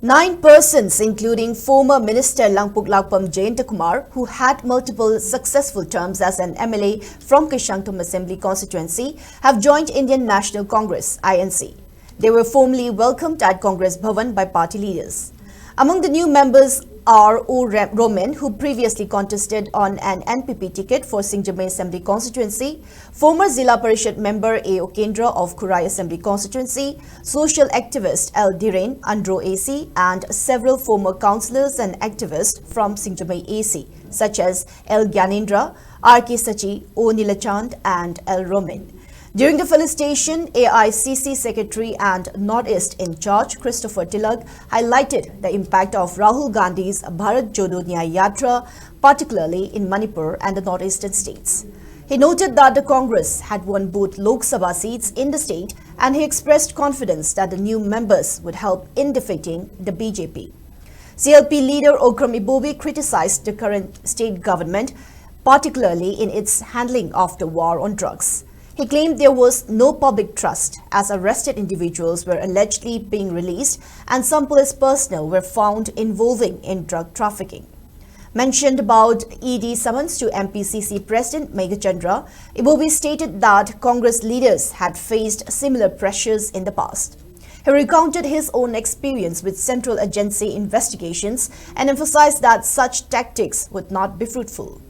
9 persons, including former Minister Langpuk Lakpam Jayantakumar, who had multiple successful terms as an MLA from Kishangthom Assembly constituency, have joined Indian National Congress (INC). They were formally welcomed at Congress Bhavan by party leaders. Among the new members are O. Roman, who previously contested on an NPP ticket for Singjamei Assembly constituency, former Zilla Parishad member A. Kendra of Kurai Assembly constituency, social activist L. Dhiren, Andro AC, and several former councillors and activists from Singjamei AC, such as L. Gyanendra, R.K. Sachi, O. Nilachand, and L. Roman. During the felicitation, AICC Secretary and Northeast in charge Christopher Tilak highlighted the impact of Rahul Gandhi's Bharat Jodo Nyay Yatra, particularly in Manipur and the northeastern states. He noted that the Congress had won both Lok Sabha seats in the state, and he expressed confidence that the new members would help in defeating the BJP. CLP leader Okram Ibobi criticized the current state government, particularly in its handling of the war on drugs. He claimed there was no public trust as arrested individuals were allegedly being released and some police personnel were found involving in drug trafficking. Mentioned about ED summons to MPCC President Meghachandra, Ibobi stated that Congress leaders had faced similar pressures in the past. He recounted his own experience with central agency investigations and emphasized that such tactics would not be fruitful.